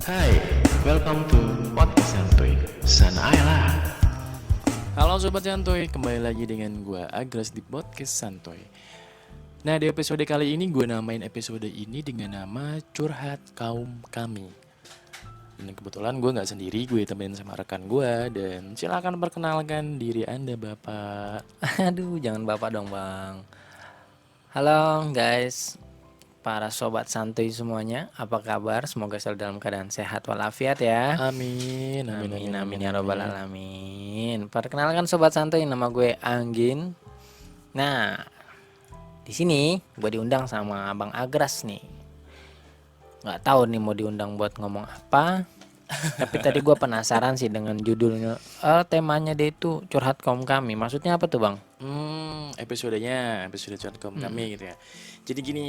Hai, welcome to Podcast Santuy. Sana lah. Halo Sobat Santuy, kembali lagi dengan gue Agras di Podcast Santuy. Nah, di episode kali ini gue namain episode ini dengan nama Curhat Kaum Kami. Dan kebetulan gue gak sendiri, gue temenin sama rekan gue. Dan silakan perkenalkan diri Anda Bapak. Aduh, jangan bapak dong bang. Halo guys, para sobat santuy semuanya, apa kabar? Semoga selalu dalam keadaan sehat walafiat ya. Amin, amin, amin, Amin amin, ya robbal amin. alamin. Perkenalkan sobat santuy, nama gue Anggin. Nah, di sini gue diundang sama Abang Agras nih. Nggak tahu nih mau diundang buat ngomong apa. Tapi tadi gue penasaran sih dengan judulnya. Temanya dia itu curhat kaum kami. Maksudnya apa tuh bang? Episodenya episode Curhat Kaum Kami gitu ya. Jadi gini,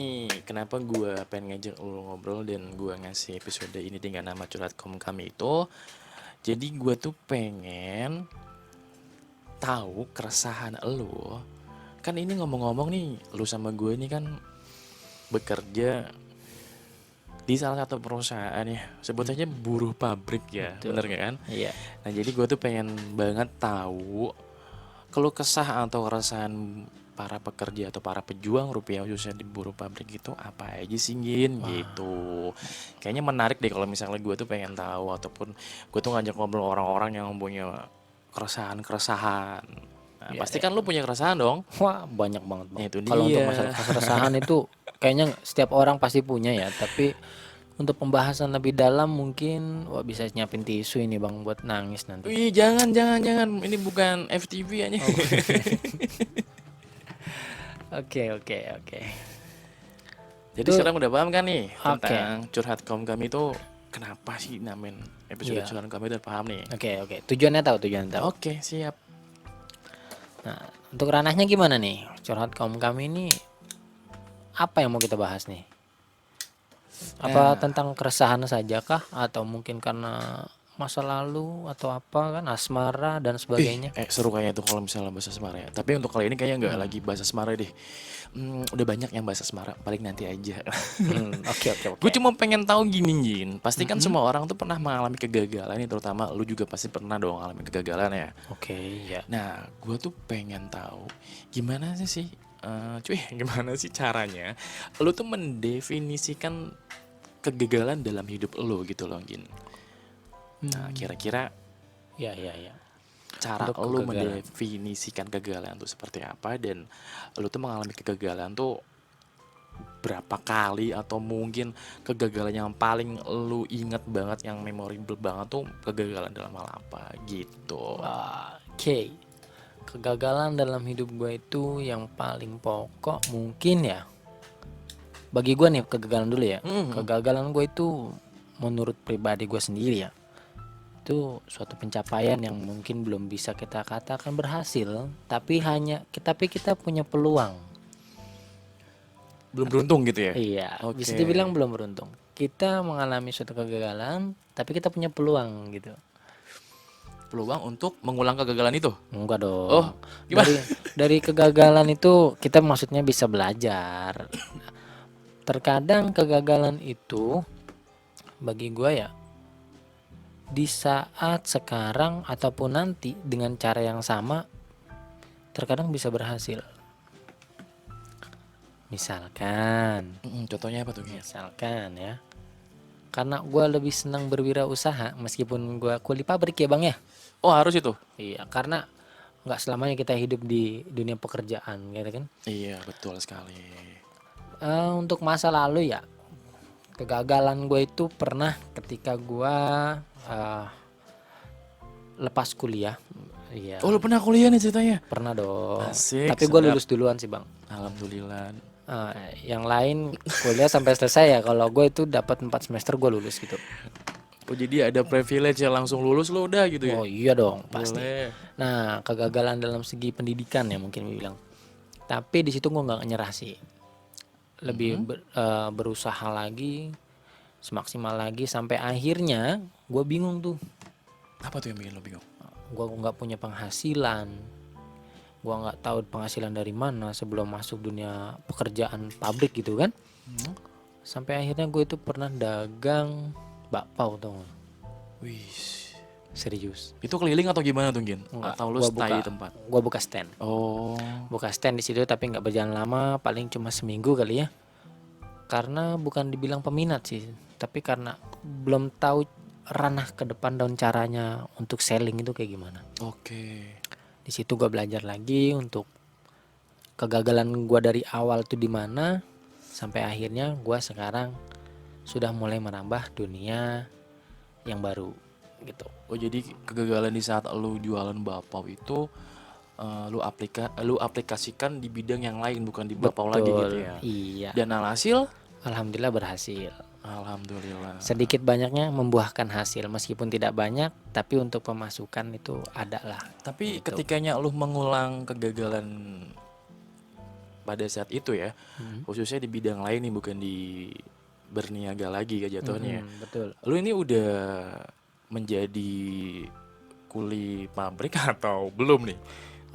kenapa gue pengen ngajak lu ngobrol dan gue ngasih episode ini dengan nama Curhat Kaum Kami itu. Jadi gue tuh pengen tahu keresahan lu. Kan ini ngomong-ngomong nih, lu sama gue ini kan bekerja di salah satu perusahaan ya. Sebut saja buruh pabrik ya, Betul. bener gak kan? Iya. Nah jadi gue tuh pengen banget tahu keluh kesah atau keresahan para pekerja atau para pejuang rupiah khususnya di buruh pabrik itu apa aja sih Gin gitu. Kayaknya menarik deh kalau misalnya gue tuh pengen tahu ataupun gue tuh ngajak ngobrol orang-orang yang punya keresahan-keresahan. Nah, Iya, pasti iya. kan lu punya keresahan dong. Wah, banyak banget bang. Ya itu Kalau untuk dia. masalah keresahan itu kayaknya setiap orang pasti punya ya. Tapi untuk pembahasan lebih dalam mungkin wah bisa nyiapin tisu ini bang buat nangis nanti. Wih, jangan. Ini bukan FTV aja. Oh, oke. Jadi Itu sekarang udah paham kan nih oke. tentang curhat kaum kami itu kenapa sih namain episode Iya. curhat kami udah paham nih. Oke. Tujuannya tahu. Oke, siap. Nah, untuk ranahnya gimana nih? Curhat kaum kami ini apa yang mau kita bahas nih? Apa Nah, tentang keresahan saja kah atau mungkin karena masa lalu atau apa kan asmara dan sebagainya? seru kayaknya tuh kalau misalnya bahasa Semara ya. Tapi untuk kali ini kayaknya nggak lagi bahasa Semara deh. Udah banyak yang bahasa Semara, paling nanti aja. Gue Oke. cuma pengen tahu gini, Jin. Pasti kan semua orang tuh pernah mengalami kegagalan nih, terutama lu juga pasti pernah dong mengalami kegagalan ya. Oke, ya. Nah, gue tuh pengen tahu gimana sih, cuy, gimana sih caranya lu tuh mendefinisikan kegagalan dalam hidup lu gitu loh, Jin. Nah, kira-kira Ya. cara Untuk lu kegagalan. mendefinisikan kegagalan tuh seperti apa dan lu tuh mengalami kegagalan tuh berapa kali atau mungkin kegagalan yang paling lu inget banget yang memorable banget tuh kegagalan dalam hal apa gitu. Oke. Kegagalan dalam hidup gue itu yang paling pokok mungkin ya. Bagi gue nih kegagalan dulu ya. Kegagalan gue itu menurut pribadi gue sendiri ya. Itu suatu pencapaian yang mungkin belum bisa kita katakan berhasil, tapi kita punya peluang. Belum beruntung gitu ya. Iya, bisa Oke. dibilang belum beruntung. Kita mengalami suatu kegagalan, tapi kita punya peluang gitu. Peluang untuk mengulang kegagalan itu. Enggak Oh, dong. gimana? Dari kegagalan itu kita maksudnya bisa belajar. Terkadang kegagalan itu bagi gue ya di saat sekarang ataupun nanti dengan cara yang sama terkadang bisa berhasil. Misalkan Contohnya apa tuh, Gin? ya. Karena gue lebih senang berwirausaha meskipun gue kuli pabrik ya bang ya. Oh, harus itu. Iya, karena nggak selamanya kita hidup di dunia pekerjaan, gitu kan? Iya, betul sekali. Untuk masa lalu ya, kegagalan gue itu pernah ketika gue lepas kuliah. Iya, Oh, lu pernah kuliah nih ceritanya? pernah dong. Asik, Tapi gue sedap. lulus duluan sih bang. Alhamdulillah. Yang lain kuliah sampai selesai ya. Kalau gue itu dapat 4 semester gue lulus gitu. Oh, jadi ada privilege ya langsung lulus lo udah gitu ya? Oh iya dong, pasti. Boleh. Nah, kegagalan dalam segi pendidikan ya mungkin bilang. Tapi di situ gue nggak nyerah sih. Lebih berusaha lagi, semaksimal lagi sampai akhirnya gue bingung tuh. Apa tuh yang bikin lo bingung? Gue nggak punya penghasilan. Gue nggak tahu penghasilan dari mana sebelum masuk dunia pekerjaan pabrik gitu kan. Sampai akhirnya gue itu pernah dagang bakpao tuh. Wih. Serius. Itu keliling atau gimana tuh Gin? Enggak, Atau lu stay di tempat? gua buka stand. Oh. Buka stand di situ tapi nggak berjalan lama, paling cuma seminggu kali ya. Karena bukan dibilang peminat sih, tapi karena belum tahu ranah ke depan dan caranya untuk selling itu kayak gimana. Oke. Di situ gua belajar lagi untuk kegagalan gua dari awal tuh di mana sampai akhirnya gua sekarang sudah mulai menambah dunia yang baru gitu. Oh jadi kegagalan di saat lu jualan bakpao itu lu aplikasikan di bidang yang lain bukan di bakpao lagi gitu ya. Iya. Dan alhasil Alhamdulillah berhasil. alhamdulillah. Sedikit banyaknya membuahkan hasil meskipun tidak banyak, tapi untuk pemasukan itu ada lah. Tapi Gitu. ketikanya lu mengulang kegagalan pada saat itu ya, khususnya di bidang lain nih bukan di berniaga lagi ya jatuhnya. Betul. Lu ini udah menjadi kuli pabrik atau belum nih?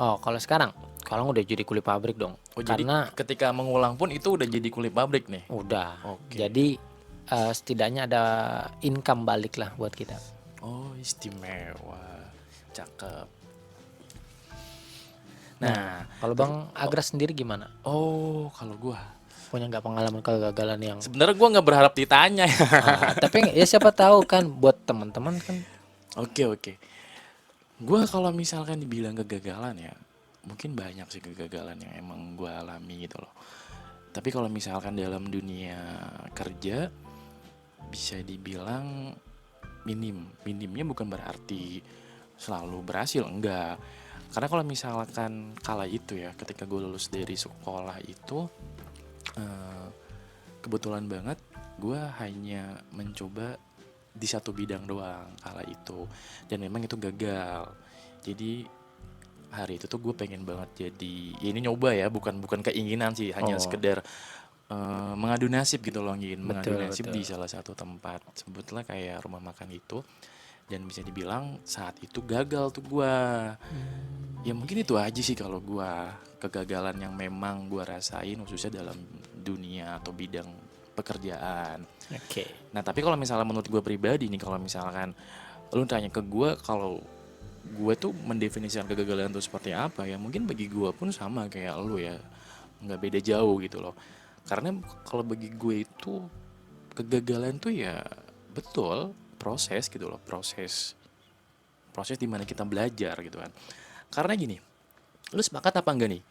Oh, kalau sekarang udah jadi kuli pabrik dong. Oh jadi Karena ketika mengulang pun itu udah jadi kuli pabrik nih. udah. Oke. Jadi setidaknya ada income balik lah buat kita. Oh istimewa, cakep. Nah, Kalau Bang Agras sendiri gimana? oh kalau gua Punya nggak pengalaman kegagalan yang sebenarnya gua nggak berharap ditanya ya. tapi ya siapa tahu kan buat teman-teman kan. Oke. Gua kalau misalkan dibilang kegagalan ya, mungkin banyak sih kegagalan yang emang gua alami gitu loh. Tapi kalau misalkan dalam dunia kerja bisa dibilang minimnya bukan berarti selalu berhasil, enggak. Karena kalau misalkan kala itu ya, ketika gue lulus dari sekolah itu, kebetulan banget gue hanya mencoba di satu bidang doang kala itu, dan memang itu gagal. Jadi hari itu tuh gue pengen banget jadi, ya ini nyoba ya, bukan keinginan sih, hanya sekedar mengadu nasib gitu loh, mengadu Betul, nasib betul. di salah satu tempat, sebutlah kayak rumah makan itu. Dan bisa dibilang saat itu gagal tuh gua. Ya mungkin itu aja sih kalau gua, kegagalan yang memang gua rasain khususnya dalam dunia atau bidang pekerjaan. Oke. Nah tapi kalau misalnya menurut gua pribadi nih, kalau misalkan lu tanya ke gua kalau gue tuh mendefinisikan kegagalan itu seperti apa, ya mungkin bagi gua pun sama kayak lu ya, nggak beda jauh gitu loh. Karena kalau bagi gue itu kegagalan tuh ya betul proses gitu loh, proses dimana kita belajar gitu kan. Karena gini, lu sepakat apa enggak nih,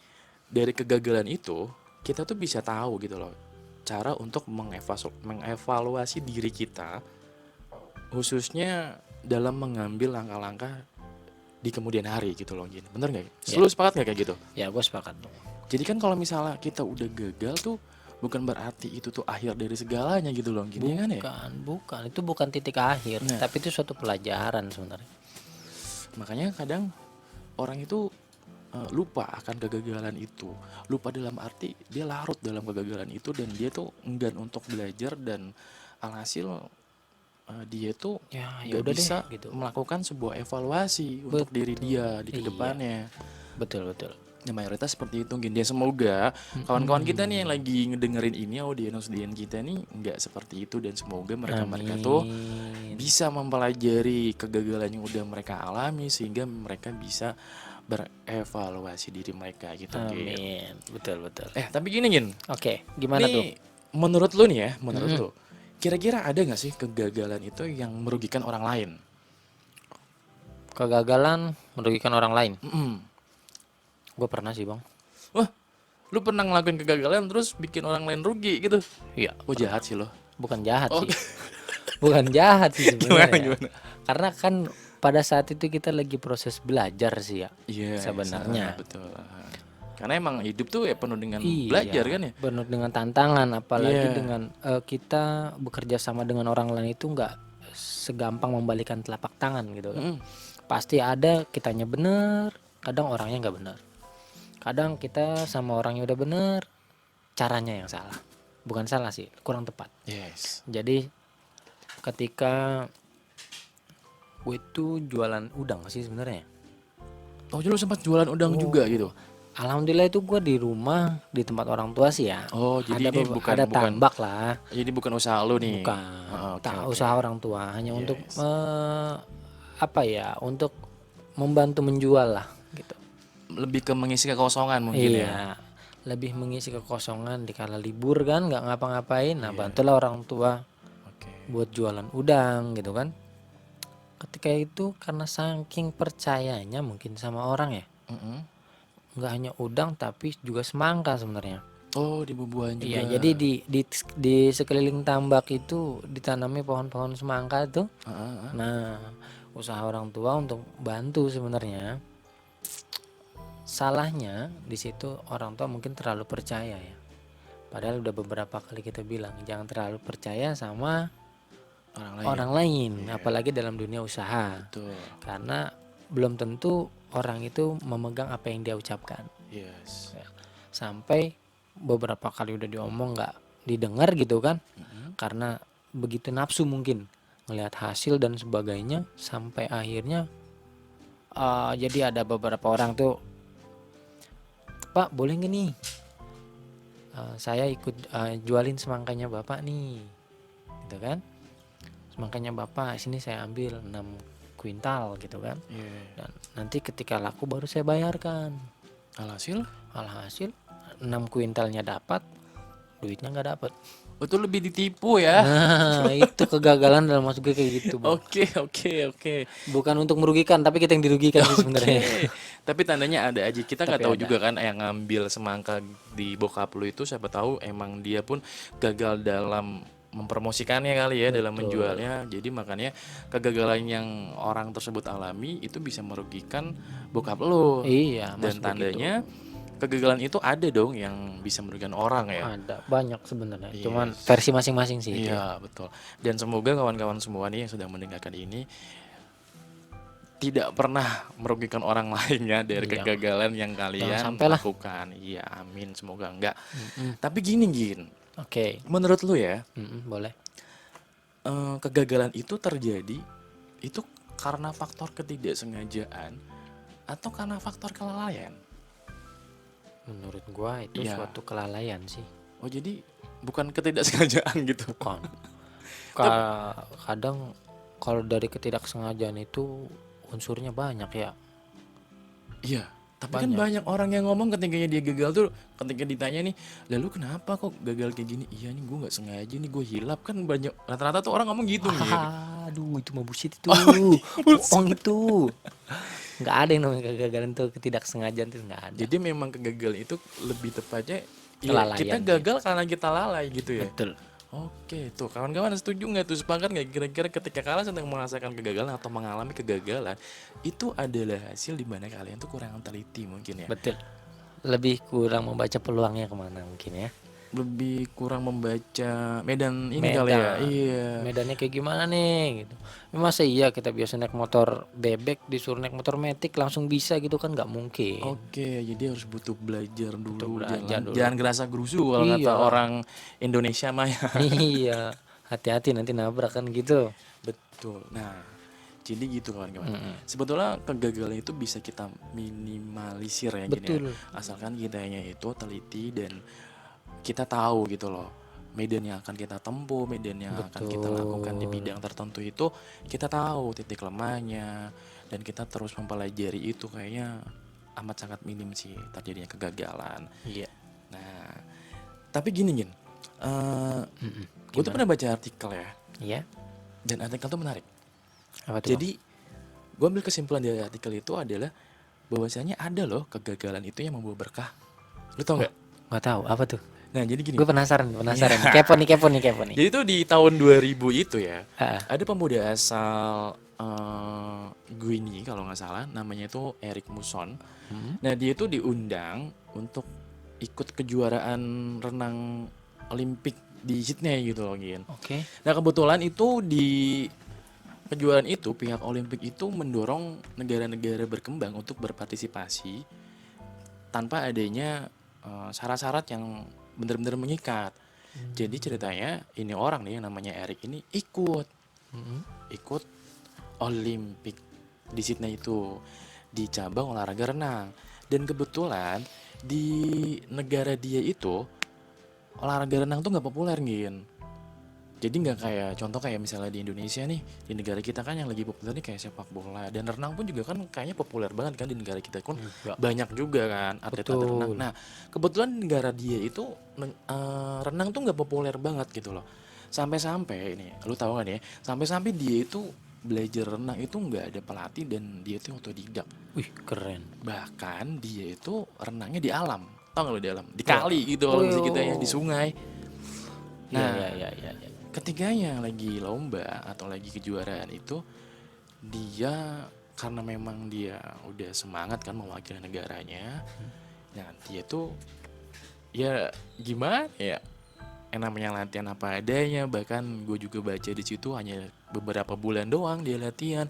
dari kegagalan itu kita tuh bisa tahu gitu loh cara untuk mengevaluasi diri kita, khususnya dalam mengambil langkah-langkah di kemudian hari gitu loh Gin. Bener nggak? Lu sepakat nggak kayak gitu? Ya gue sepakat. Jadi kan kalau misalnya kita udah gagal tuh bukan berarti itu tuh akhir dari segalanya gitu loh Gin, ya kan ya? Bukan. Itu bukan titik akhir, Nah. tapi itu suatu pelajaran sebenarnya. Makanya kadang orang itu lupa akan kegagalan itu. Lupa dalam arti dia larut dalam kegagalan itu dan dia tuh enggan untuk belajar, dan alhasil dia tuh Ya nggak udah deh bisa gitu. melakukan sebuah evaluasi untuk diri dia di Iya. kedepannya. Betul. Ya mayoritas seperti itu Gin. Ya semoga kawan-kawan kita nih yang lagi ngedengerin ini, audiens kita nih nggak seperti itu, dan semoga mereka tuh Amin. bisa mempelajari kegagalan yang udah mereka alami sehingga mereka bisa berevaluasi diri mereka gitu Gin. Amin. Betul. Tapi gini Gin, Oke, gimana tuh? nih menurut lu nih ya, menurut lu kira-kira ada nggak sih kegagalan itu yang merugikan orang lain? Kegagalan merugikan orang lain. Mm-mm. Gue pernah sih Bang. Wah, lu pernah ngelakuin kegagalan terus bikin orang lain rugi gitu? Iya. Oh jahat sih lo. Bukan jahat Oh. sih. Bukan jahat sih sebenarnya. Gimana? Karena kan pada saat itu kita lagi proses belajar sih ya. Iya, Sebenarnya. betul. Karena emang hidup tuh ya penuh dengan Iya, belajar kan ya. penuh dengan tantangan, apalagi Iya. dengan kita bekerja sama dengan orang lain itu nggak segampang membalikan telapak tangan gitu kan. Pasti ada kitanya bener, kadang orangnya nggak bener. Kadang kita sama orangnya udah bener, caranya yang salah. Bukan salah sih, kurang tepat. Yes. Jadi ketika gue itu jualan udang sih sebenarnya. Oh, jadi lu sempat jualan udang juga gitu? Alhamdulillah itu gue di rumah di tempat orang tua sih ya. Oh, jadi ini Ada tambak lah, bukan usaha lu nih. bukan Oh, oke tak oke. usaha orang tua, hanya untuk Yes. apa ya, untuk membantu menjual lah gitu. Lebih ke mengisi kekosongan mungkin ya. Iya, lebih mengisi kekosongan di kala libur kan, nggak ngapa-ngapain. Nah, Iya. bantulah orang tua Oke. buat jualan udang gitu kan. Ketika itu karena saking percayanya mungkin sama orang ya, Mm-mm. nggak hanya udang tapi juga semangka sebenarnya. Oh, di bubuhan juga. Iya, jadi di sekeliling tambak itu ditanami pohon-pohon semangka tuh. Heeh. Nah, usaha orang tua untuk bantu sebenarnya. Salahnya di situ orang tua mungkin terlalu percaya ya. Padahal udah beberapa kali kita bilang jangan terlalu percaya sama Orang lain. orang lain, Iya. apalagi dalam dunia usaha. Betul. Karena belum tentu orang itu memegang apa yang dia ucapkan. Yes. Ya. Sampai beberapa kali udah diomong nggak didengar gitu kan, karena begitu nafsu mungkin ngelihat hasil dan sebagainya, sampai akhirnya jadi ada beberapa orang tuh, Pak boleh nggak nih saya ikut jualin semangkanya bapak nih, gitu kan. Semangkanya bapak sini saya ambil 6 kuintal gitu kan, Iya. dan nanti ketika laku baru saya bayarkan. Alhasil, Alhasil 6 kuintalnya dapat, duitnya nggak dapat. betul lebih ditipu ya. Nah, itu kegagalan dalam masuk gue kayak gitu, Bang. Oke. Bukan untuk merugikan, tapi kita yang dirugikan sih sebenarnya. Tapi tandanya ada aja. Kita nggak Tapi tahu ada. juga kan yang ngambil semangka di bokap lu itu siapa tahu emang dia pun gagal dalam mempromosikannya kali ya, dalam menjualnya. Jadi makanya kegagalan yang orang tersebut alami itu bisa merugikan bokap lu. Iya, Dan Mas, begitu. tandanya kegagalan itu ada dong yang bisa merugikan orang ya. Ada banyak sebenarnya. Yes. Cuman versi masing-masing sih itu. Iya, betul. Dan semoga kawan-kawan semua nih yang sedang mendengarkan ini tidak pernah merugikan orang lainnya dari Iya. kegagalan yang kalian sampai lah. lakukan. Iya, amin. Semoga enggak. Tapi gini, Gin. Oke. Menurut lu ya, Boleh. kegagalan itu terjadi itu karena faktor ketidaksengajaan atau karena faktor kelalaian? Menurut gua itu Iya. suatu kelalaian sih. Oh, jadi bukan ketidaksengajaan gitu. Bukan. Kadang kalau dari ketidaksengajaan itu unsurnya banyak ya. Iya, tapi kan banyak orang yang ngomong ketika dia gagal tuh, ketika ditanya nih, lalu kenapa kok gagal kayak gini? Iya nih gue nggak sengaja nih, gue hilap. Kan banyak rata-rata tuh orang ngomong gitu nih. Aduh, itu mah bullshit itu. Bohong itu. Nggak ada yang namanya kegagalan tuh, ketidaksengajaan tuh nggak ada. Jadi memang kegagalan itu lebih tepatnya ya, Kelalaian kita sih. gagal karena kita lalai gitu ya. Betul. Oke, tuh kawan-kawan setuju nggak tuh, sepakat nggak kira-kira ketika kalian sedang merasakan kegagalan atau mengalami kegagalan itu adalah hasil di mana kalian tuh kurang teliti mungkin ya. Betul. Lebih kurang membaca peluangnya kemana mungkin ya. Lebih kurang membaca medan ini kali ya. Iya. Medannya kayak gimana nih gitu. Masa iya kita biasa naik motor bebek disuruh naik motor metik langsung bisa gitu kan, nggak mungkin. Oke, jadi harus butuh belajar dulu, belajar dulu. jangan gerasa gerusu kalau kata Iya. orang Indonesia mah ya. Iya, hati-hati nanti nabrak kan gitu. Betul. Nah, jadi gitu kawan-kawan. Sebetulnya kegagalan itu bisa kita minimalisir ya gini ya. Betul. Asalkan kitanya itu teliti dan kita tahu gitu loh. Medan yang akan kita tempuh, medan yang akan kita lakukan di bidang tertentu itu kita tahu titik lemahnya dan kita terus mempelajari itu, kayaknya amat sangat minim sih terjadinya kegagalan. Iya. Nah, tapi gini Gin, gue tuh pernah baca artikel ya, Iya. dan artikel tuh menarik. Apa tuh? Jadi gue ambil kesimpulan dari artikel itu adalah bahwasanya ada loh kegagalan itu yang membawa berkah. Lu tau nggak? Nggak tahu apa tuh. Nah, jadi gini. Gue penasaran. Kepo nih. Jadi tuh di tahun 2000 itu ya, Ah. ada pemuda asal Guinea kalau nggak salah, namanya itu Eric Muson. Nah, dia itu diundang untuk ikut kejuaraan renang Olimpik di Sydney gitu loh, Gin. Oke. Nah, kebetulan itu di kejuaraan itu pihak Olimpik itu mendorong negara-negara berkembang untuk berpartisipasi tanpa adanya syarat-syarat yang benar-benar mengikat. Jadi ceritanya ini orang nih yang namanya Eric ini ikut Olimpik di Sydney itu di cabang olahraga renang. Dan kebetulan di negara dia itu olahraga renang tuh nggak populer Gin. Jadi nggak kayak contoh kayak misalnya di Indonesia nih, di negara kita kan yang lagi populer nih kayak sepak bola dan renang pun juga kan kayaknya populer banget kan di negara kita kan Iya, banyak juga kan atlet-atlet renang. betul. Nah kebetulan di negara dia itu renang tuh nggak populer banget gitu loh. Sampai-sampai ini, lu tahu kan ya? Sampai-sampai dia itu belajar renang itu nggak ada pelatih dan dia itu otodidak. Wih, keren. Bahkan dia itu renangnya di alam, tau nggak lu di alam? Di Wah, kali gitu kalau wih, bisa kita ya di sungai. iya, iya, Nah, iya, iya, iya. ketiganya lagi lomba atau lagi kejuaraan itu dia karena memang dia udah semangat kan mewakili negaranya. Nah, dia tuh ya gimana ya? Yang namanya latihan apa adanya, bahkan gue juga baca di situ hanya beberapa bulan doang dia latihan.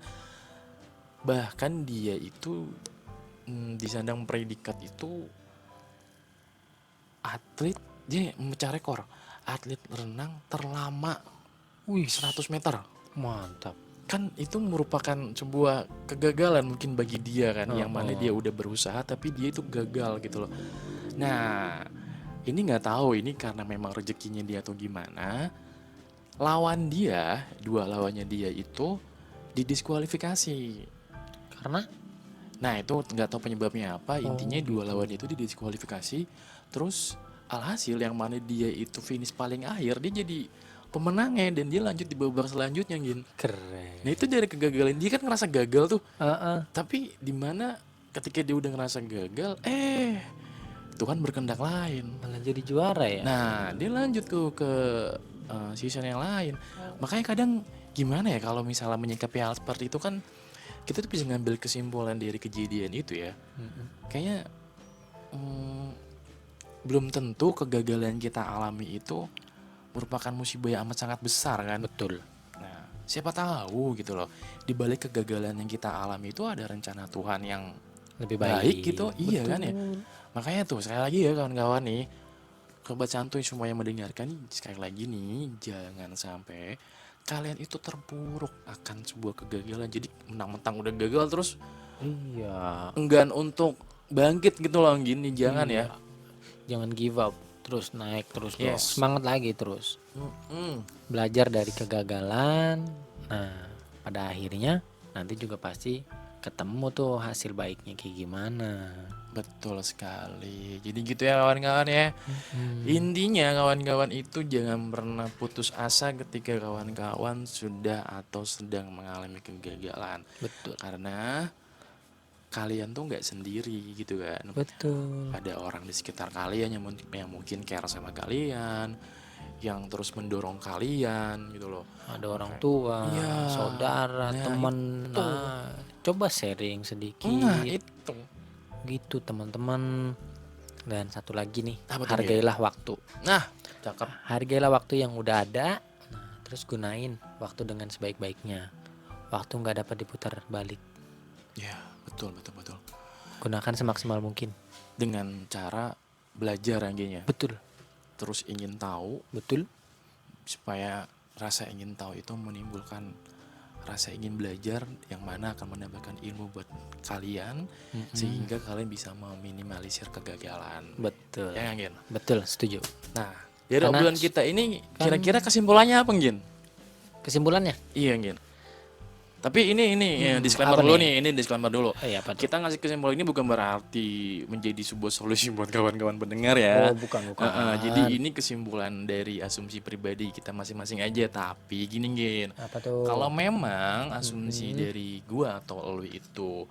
Bahkan dia itu disandang predikat itu atlet, dia memecah rekor atlet renang terlama Wih, 100 meter. mantap. Kan itu merupakan sebuah kegagalan mungkin bagi dia kan, yang mana dia Heeh. udah berusaha tapi dia itu gagal gitu loh. Nah, ini nggak tahu ini karena memang rezekinya dia atau gimana. Lawan dia, dua lawannya dia itu didiskualifikasi. Karena Nah itu nggak tahu penyebabnya apa. oh Intinya dua gitu. lawannya itu didiskualifikasi. Terus alhasil yang mana dia itu finish paling akhir, dia jadi pemenangnya dan dia lanjut di babak selanjutnya Gin. Nah Keren. itu dari kegagalan dia kan ngerasa gagal tuh. Heeh. Tapi di mana ketika dia udah ngerasa gagal, Tuhan berkehendak lain. Malah jadi juara ya. Nah dia lanjut tuh ke season yang lain. Makanya kadang gimana ya kalau misalnya menyikapi hal seperti itu kan kita tuh bisa ngambil kesimpulan dari kejadian itu ya. Mm-mm. Kayaknya mm, belum tentu kegagalan kita alami itu merupakan musibah yang amat sangat besar kan. Betul. Nah, siapa tahu gitu loh. Di balik kegagalan yang kita alami itu ada rencana Tuhan yang Lebih baik baik. gitu. Iya kan ya. Betul. Makanya tuh sekali lagi ya kawan-kawan nih, sobat santuy semua yang mendengarkan sekali lagi nih, jangan sampai kalian itu terpuruk akan sebuah kegagalan. Jadi mentang-mentang udah gagal terus Iya. enggan untuk bangkit gitu loh gini, jangan ya. Iya. Jangan give up. Terus naik terus dong. Yes. Semangat lagi terus. Mm-mm. Belajar dari kegagalan. Nah, pada akhirnya nanti juga pasti ketemu tuh hasil baiknya kayak gimana. Betul sekali. Jadi gitu ya kawan-kawan ya. Hmm. Intinya kawan-kawan itu jangan pernah putus asa ketika kawan-kawan sudah atau sedang mengalami kegagalan. Betul. Karena kalian tuh nggak sendiri gitu kan. Betul. Ada orang di sekitar kalian yang mungkin care sama kalian, yang terus mendorong kalian gitu loh. Ada orang tua, Iya. saudara, Nah, temen. itu. Nah, coba sharing Nah, sedikit. itu. Gitu teman-teman. Dan satu lagi nih, Apa tuh, hargailah waktu. Nah, cakep. Hargailah waktu yang udah ada. Nah, terus gunain waktu dengan sebaik-baiknya. Waktu nggak dapat diputar balik. Ya, betul, betul, betul. Gunakan semaksimal mungkin. Dengan cara belajar anggenya. Betul. Terus ingin tahu Betul. supaya rasa ingin tahu itu menimbulkan rasa ingin belajar yang mana akan menambahkan ilmu buat kalian sehingga kalian bisa meminimalisir kegagalan. Betul. Ya, Gin? Betul, setuju. Nah, dari Karena obrolan kita ini kira-kira kesimpulannya apa, Gin? Kesimpulannya? Iya, Gin. Tapi ini ya, disclaimer apa dulu nih? nih, ini disclaimer dulu. Apa tuh? Kita ngasih kesimpulan ini bukan berarti menjadi sebuah solusi buat kawan-kawan pendengar ya. Oh, bukan. Jadi ini kesimpulan dari asumsi pribadi kita masing-masing aja. Tapi gini Gin, Apa tuh? kalau memang asumsi dari gua atau lo itu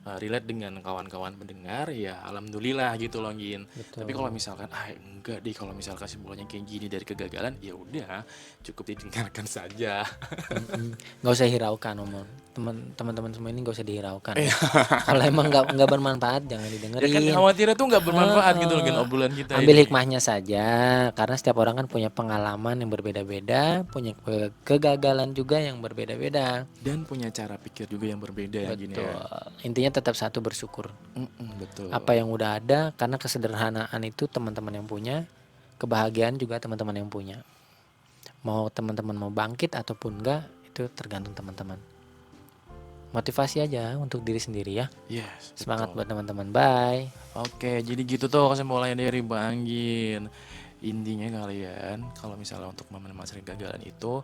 relate dengan kawan-kawan pendengar ya alhamdulillah gitu loh Gin. Betul. Tapi kalau misalkan enggak deh, kalau misalkan kesimpulannya kayak gini dari kegagalan ya udah cukup didengarkan saja. Nggak usah hiraukan omong. Teman-teman semua ini nggak usah dihiraukan. Kalau emang nggak bermanfaat jangan Ya kan didengerin. khawatirnya tuh nggak bermanfaat gitu loh Gin obrolan kita Ambil ini. hikmahnya saja, karena setiap orang kan punya pengalaman yang berbeda-beda, punya kegagalan juga yang berbeda-beda. Dan punya cara pikir juga yang berbeda ya Gin ya. Betul. Intinya tetap satu, bersyukur. Betul. Apa yang udah ada, karena kesederhanaan itu teman-teman yang punya, kebahagiaan juga teman-teman yang punya. Mau teman-teman mau bangkit ataupun enggak, itu tergantung teman-teman. motivasi aja untuk diri sendiri ya. Yes, Semangat betul. buat teman-teman. Bye. Oke, jadi gitu tuh kesimpulannya dari Bang Gin. Intinya kalian kalau misalnya untuk momen masa kegagalan itu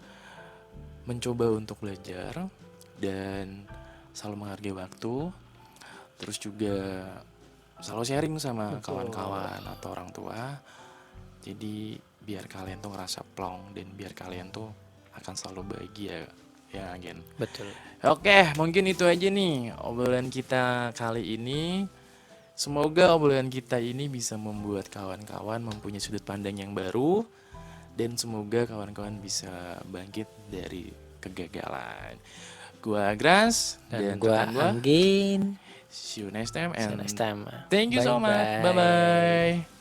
mencoba untuk belajar dan selalu menghargai waktu, terus juga selalu sharing sama Betul. kawan-kawan atau orang tua. Jadi biar kalian tuh ngerasa plong dan biar kalian tuh akan selalu bahagia ya Gen. Betul. Oke, mungkin itu aja nih obrolan kita kali ini. Semoga obrolan kita ini bisa membuat kawan-kawan mempunyai sudut pandang yang baru dan semoga kawan-kawan bisa bangkit dari kegagalan. Gua Agras Dan dan gua rekan gua. Anggin. See you next time See you and next time. thank you so much. Bye Bye-bye. bye.